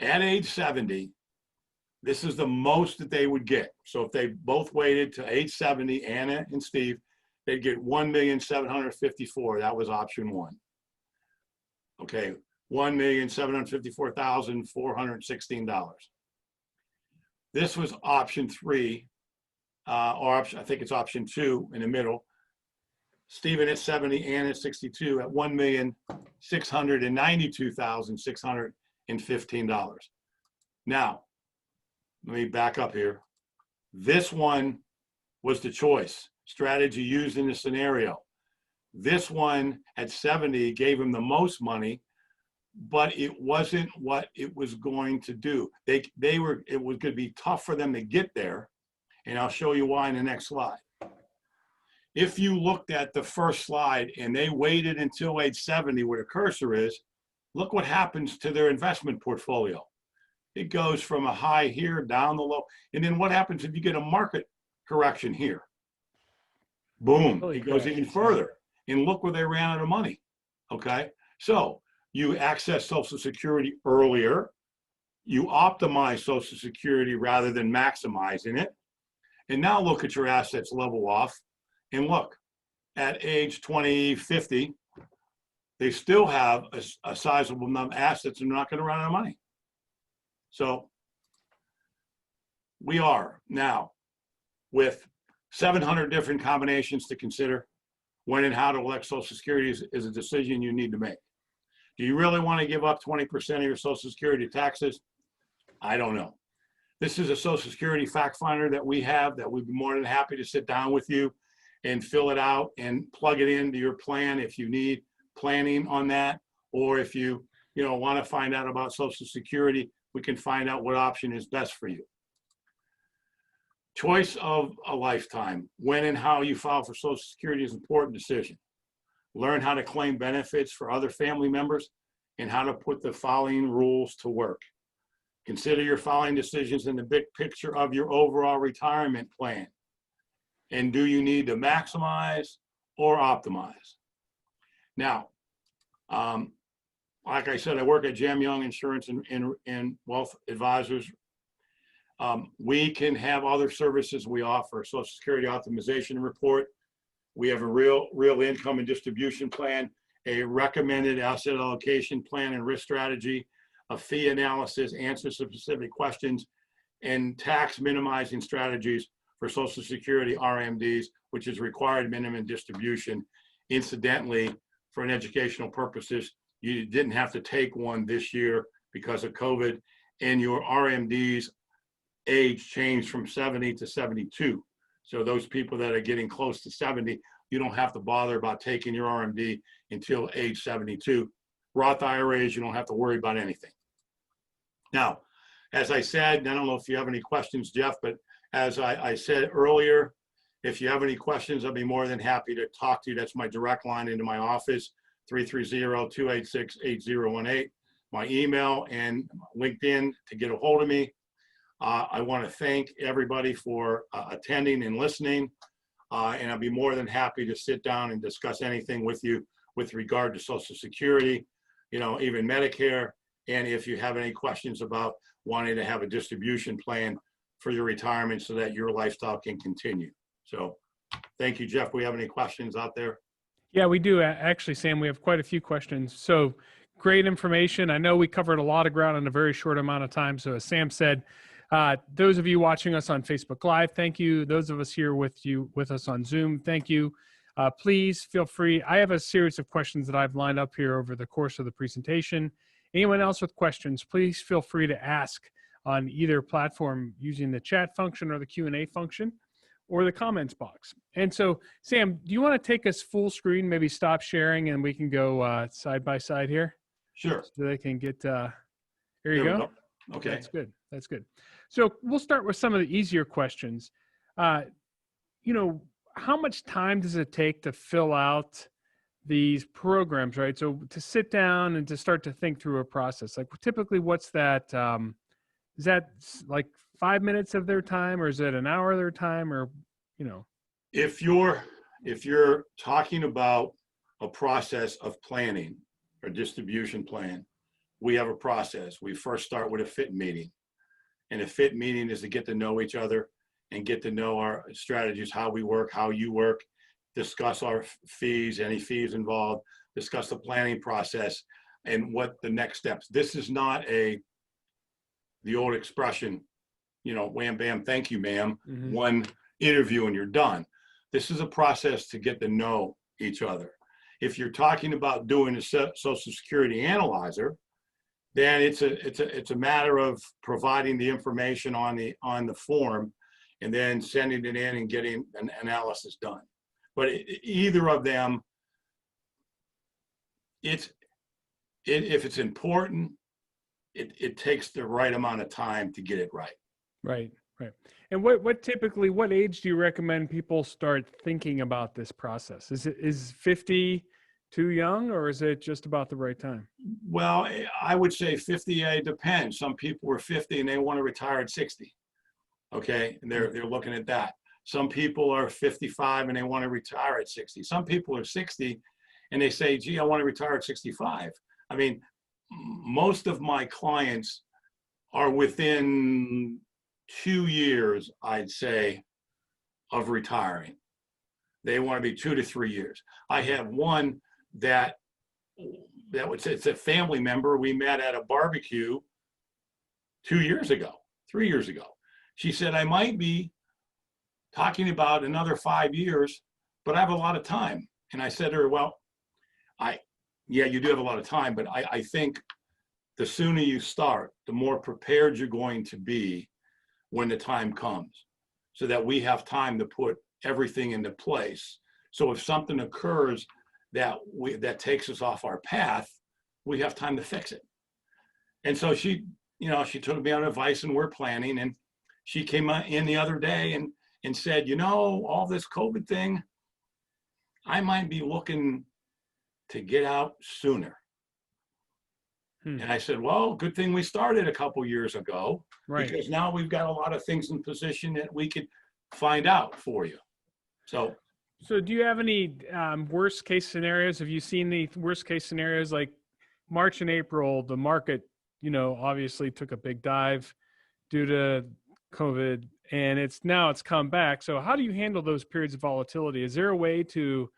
at age 70, this is the most that they would get. So if they both waited to age 70, Anna and Steve, they'd get $1,754,000. That was option 1. Okay, $1,754,416. This was option 3, or I think it's option 2 in the middle. Stephen at 70, Anna at 62 at $1,692,615. Now, let me back up here. This one was the choice strategy used in the scenario. This one at 70 gave him the most money, but it wasn't what it was going to do. It was going to be tough for them to get there, And I'll show you why in the next slide. If you looked at the first slide and they waited until age 70 where the cursor is, look what happens to their investment portfolio. It goes from a high here down the low. And then what happens if you get a market correction here? Boom, it goes even further. And look where they ran out of money, okay? So you access Social Security earlier. You optimize Social Security rather than maximizing it. And now look at your assets level off. And look, at age 20, 50, they still have a sizable number of assets and they're not going to run out of money. So we are now with 700 different combinations to consider. When and how to elect Social Security is a decision you need to make. Do you really want to give up 20% of your Social Security taxes? I don't know. This is a Social Security fact finder that we have that we'd be more than happy to sit down with you and fill it out and plug it into your plan if you need planning on that, or if you want to find out about Social Security, we can find out what option is best for you. Choice of a lifetime. When and how you file for Social Security is an important decision. Learn how to claim benefits for other family members and how to put the following rules to work. Consider your following decisions in the big picture of your overall retirement plan. And do you need to maximize or optimize? Now, like I said, I work at Jam Young Insurance and Wealth Advisors. We can have other services we offer: Social Security Optimization Report. We have a real income and distribution plan, a recommended asset allocation plan and risk strategy, a fee analysis, answers to specific questions, and tax minimizing strategies for Social Security RMDs, which is required minimum distribution. Incidentally, for an educational purposes, you didn't have to take one this year because of COVID, and your RMDs age changed from 70 to 72. So those people that are getting close to 70, you don't have to bother about taking your RMD until age 72. Roth IRAs, you don't have to worry about anything. Now, as I said, I don't know if you have any questions, Jeff, but as I said earlier, if you have any questions, I'll be more than happy to talk to you. That's my direct line into my office, 330-286-8018. My email and LinkedIn to get a hold of me. I want to thank everybody for attending and listening, and I'll be more than happy to sit down and discuss anything with you with regard to Social Security, even Medicare, and if you have any questions about wanting to have a distribution plan for your retirement so that your lifestyle can continue. So thank you, Jeff. We have any questions out there? Yeah, we do. Actually, Sam, we have quite a few questions. So great information. I know we covered a lot of ground in a very short amount of time. So as Sam said, those of you watching us on Facebook Live, thank you. Those of us here with us on Zoom, thank you. Please feel free. I have a series of questions that I've lined up here over the course of the presentation. Anyone else with questions, please feel free to ask on either platform using the chat function or the Q&A function or the comments box. And so, Sam, do you want to take us full screen, maybe stop sharing, and we can go side by side here? Sure. So they can get, there you go. Okay. That's good. That's good. So we'll start with some of the easier questions. How much time does it take to fill out these programs, right? So to sit down and to start to think through a process, like typically what's that, is that like 5 minutes of their time, or is it an hour of their time, or, If you're talking about a process of planning or distribution plan, we have a process. We first start with a fit meeting. And a fit meeting is to get to know each other and get to know our strategies, how we work, how you work, discuss our fees, any fees involved, discuss the planning process and what the next steps. This is not the old expression, wham, bam, thank you, ma'am, one interview and you're done. This is a process to get to know each other. If you're talking about doing a Social Security analyzer, then it's a matter of providing the information on the form and then sending it in and getting an analysis done. But either of them, if it's important, it takes the right amount of time to get it right. Right. Right. And what age do you recommend people start thinking about this process? Is 50 too young, or is it just about the right time? Well, I would say 50, depends. Some people are 50 and they want to retire at 60. Okay, and they're looking at that. Some people are 55 and they want to retire at 60. Some people are 60 and they say, gee, I want to retire at 65. I mean, most of my clients are within 2 years, I'd say, of retiring. They want to be 2 to 3 years. I have one that it's a family member. We met at a barbecue 2 years ago, 3 years ago. She said, I might be talking about another 5 years, but I have a lot of time. And I said to her, well, yeah, you do have a lot of time, but I think the sooner you start, the more prepared you're going to be when the time comes, so that we have time to put everything into place. So if something occurs that takes us off our path, we have time to fix it. And so she took me on advice, and we're planning. And she came in the other day and said, all this COVID thing, I might be looking to get out sooner. And I said, well, good thing we started a couple years ago, right? Because now we've got a lot of things in position that we could find out for you. So do you have any worst case scenarios? Have you seen the worst case scenarios, like March and April, the market, obviously took a big dive due to COVID, and it's come back. So how do you handle those periods of volatility? Is there a way to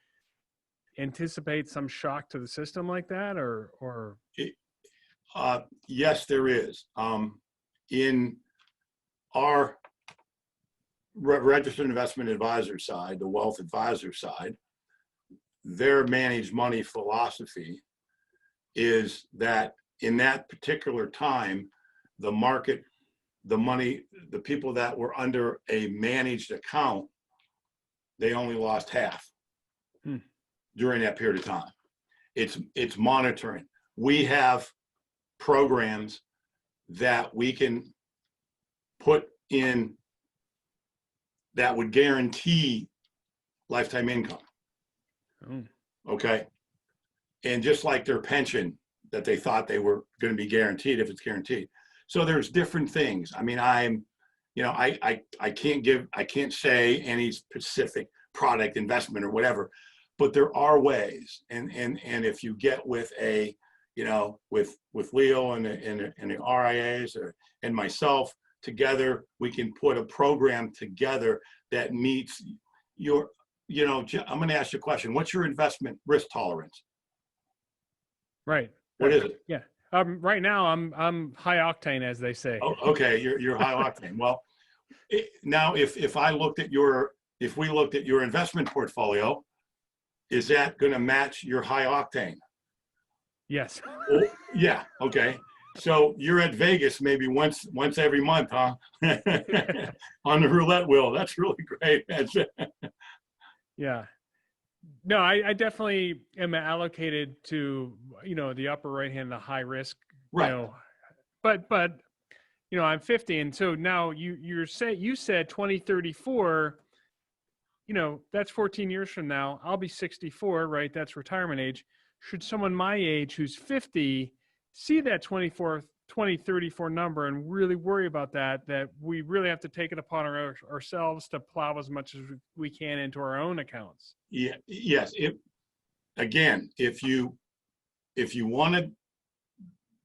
anticipate some shock to the system like that, or? Yes, there is. In our registered investment advisor side, the wealth advisor side, their managed money philosophy is that in that particular time, the market, the money, the people that were under a managed account, they only lost half during that period of time. It's monitoring. We have programs that we can put in that would guarantee lifetime income. Okay. And just like their pension that they thought they were going to be guaranteed, if it's guaranteed. So there's different things. I mean, I can't say any specific product investment or whatever, but there are ways. And if you get with with Leo and the RIAs and myself together, we can put a program together that meets your, I'm going to ask you a question. What's your investment risk tolerance? Right. What is it? Yeah. Right now I'm high octane, as they say. Oh, okay. You're high octane. Well, now if we looked at your investment portfolio, is that going to match your high octane? Yes. Oh, yeah. Okay. So you're at Vegas maybe once every month, huh? On the roulette wheel. That's really great. Yeah. No, I definitely am allocated to, the upper right hand, the high risk, right. But I'm 50. And so now you said 2034, that's 14 years from now. I'll be 64, right? That's retirement age. Should someone my age who's 50 see that 2034 number and really worry about that we really have to take it upon ourselves to plow as much as we can into our own accounts? Yeah. Yes. If you want to,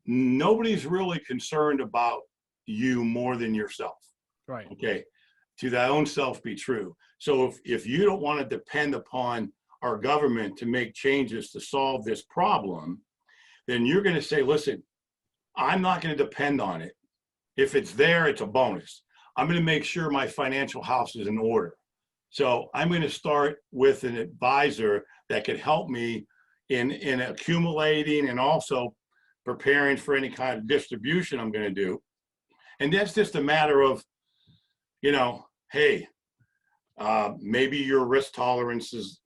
nobody's really concerned about you more than yourself. Right. Okay. To thy own self be true. So if you don't want to depend upon our government to make changes to solve this problem, then you're going to say, listen, I'm not going to depend on it. If it's there, it's a bonus. I'm going to make sure my financial house is in order. So I'm going to start with an advisor that could help me in accumulating and also preparing for any kind of distribution I'm going to do. And that's just a matter of, hey, maybe your risk tolerances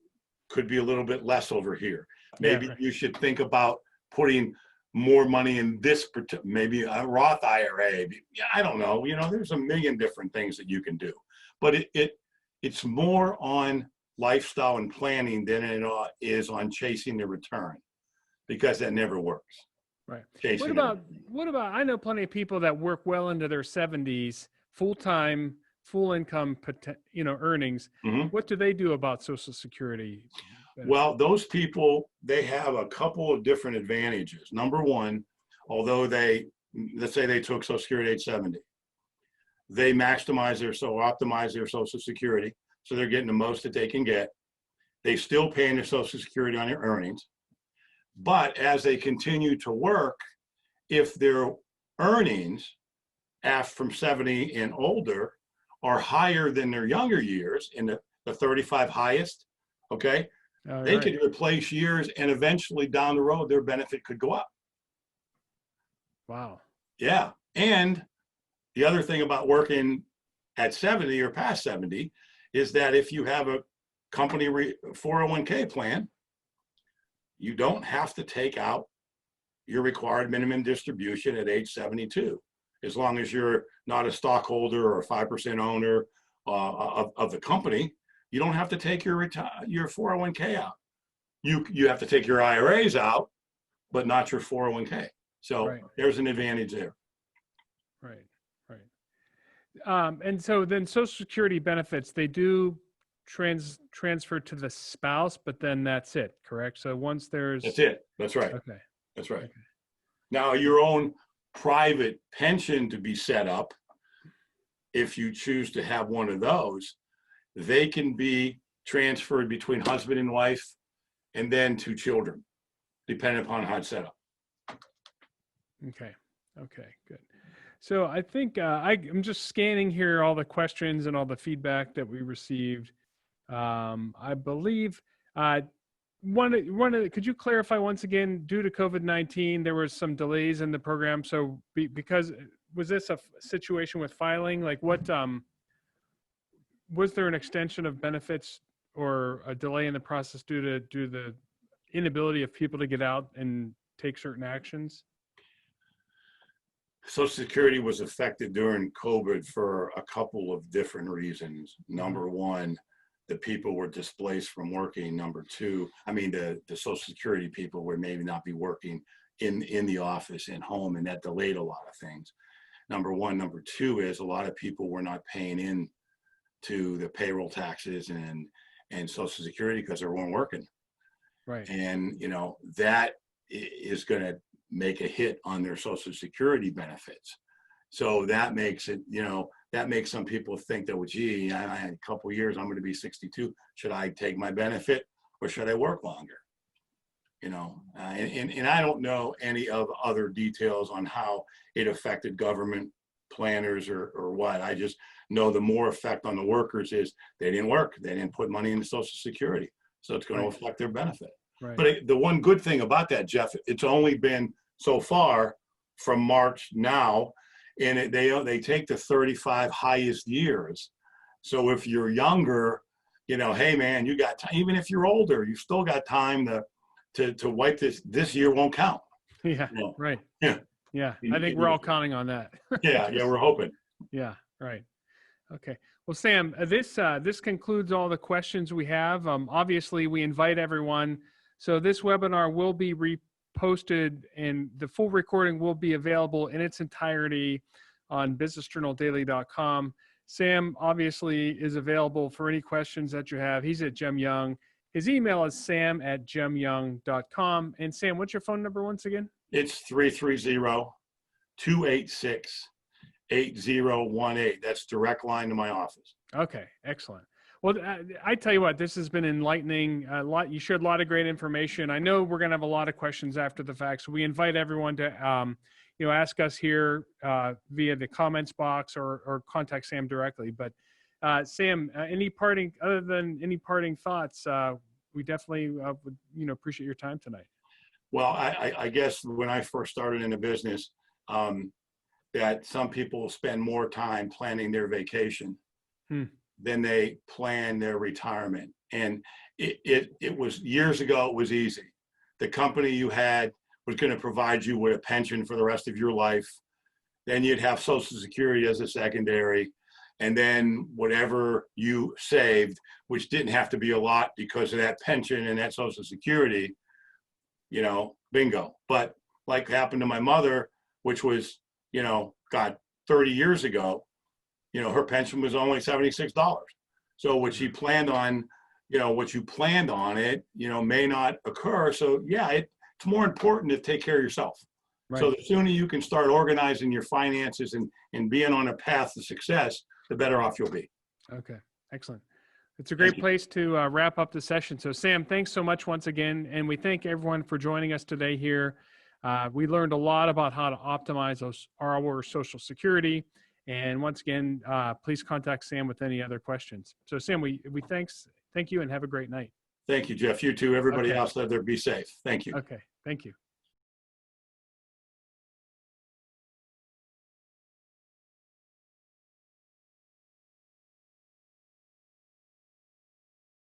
could be a little bit less over here. Maybe you should think about putting more money in this, maybe a Roth IRA. Yeah, I don't know. You know, there's a million different things that you can do, but it's more on lifestyle and planning than it is on chasing the return, because that never works. Right. Chasing What about, I know plenty of people that work well into their 70s, full-time, full income, earnings. Mhm. What do they do about Social Security benefits? Well, those people, they have a couple of different advantages. Number one, although let's say they took Social Security at age 70, they optimize their Social Security, so they're getting the most that they can get. They still paying their Social Security on their earnings, but as they continue to work, if their earnings from 70 and older are higher than their younger years, in the 35 highest, okay, they could replace years, and eventually down the road, their benefit could go up. Wow. Yeah. And the other thing about working at 70 or past 70 is that if you have a company 401k plan, you don't have to take out your required minimum distribution at age 72, as long as you're not a stockholder or a 5% owner of the company. You don't have to take your 401k out. You have to take your IRAs out, but not your 401k. So there's an advantage there. Right. And so then Social Security benefits, they do transfer to the spouse, but then that's it, correct? So once there's... That's it. That's right. Okay. That's right. Okay. Now, your own private pension to be set up, if you choose to have one of those, they can be transferred between husband and wife, and then to children, depending upon how it's set up. Okay, good. So I think I'm just scanning here all the questions and all the feedback that we received. I believe could you clarify once again, due to COVID-19, there was some delays in the program. So because, was this a situation with filing? Like what, was there an extension of benefits or a delay in the process due to the inability of people to get out and take certain actions? Social Security was affected during COVID for a couple of different reasons. Number one, the people were displaced from working. Number two, the Social Security people would maybe not be working in the office and home, and that delayed a lot of things. Number one. Number two is a lot of people were not paying in to the payroll taxes and Social Security because they weren't working. Right. And, that is going to make a hit on their Social Security benefits. So that makes it, that makes some people think that, well, gee, I had a couple of years, I'm going to be 62. Should I take my benefit or should I work longer? And I don't know any of other details on how it affected government planners or what. I just know the more effect on the workers is they didn't work. They didn't put money into Social Security. So it's going to affect their benefit. Right. But the one good thing about that, Jeff, it's only been so far from March now, and they take the 35 highest years. So if you're younger, hey man, you got time. Even if you're older, you still got time to wipe this year won't count. Yeah. Right. Yeah. I think we're all counting on that. Yeah. We're hoping. Yeah. Right. Okay. Well, Sam, this concludes all the questions we have. Obviously, we invite everyone. So this webinar will be reposted, and the full recording will be available in its entirety on businessjournaldaily.com. Sam obviously is available for any questions that you have. He's at Gem Young. His email is sam@gemyoung.com. And Sam, what's your phone number once again? It's 330-286-8018. That's direct line to my office. Okay, excellent. Well, I tell you what, this has been enlightening. You shared a lot of great information. I know we're going to have a lot of questions after the fact, so we invite everyone to ask us here via the comments box or contact Sam directly. But Sam, any parting thoughts? We definitely would appreciate your time tonight. Well, I guess when I first started in the business, that some people spend more time planning their vacation than they plan their retirement. And it was years ago, it was easy. The company you had was going to provide you with a pension for the rest of your life. Then you'd have Social Security as a secondary. And then whatever you saved, which didn't have to be a lot because of that pension and that Social Security, you know, bingo. But like happened to my mother, which was, you know, God, 30 years ago, you know, her pension was only $76. So what she planned on, you know, what you planned on it, you know, may not occur. So yeah, it's more important to take care of yourself. Right. So the sooner you can start organizing your finances and being on a path to success, the better off you'll be. Okay, excellent. It's a great place to wrap up the session. So Sam, thanks so much once again. And we thank everyone for joining us today here. We learned a lot about how to optimize our Social Security. And once again, please contact Sam with any other questions. So Sam, we thank you and have a great night. Thank you, Jeff. You too. Everybody else out there, be safe. Thank you. Okay, thank you.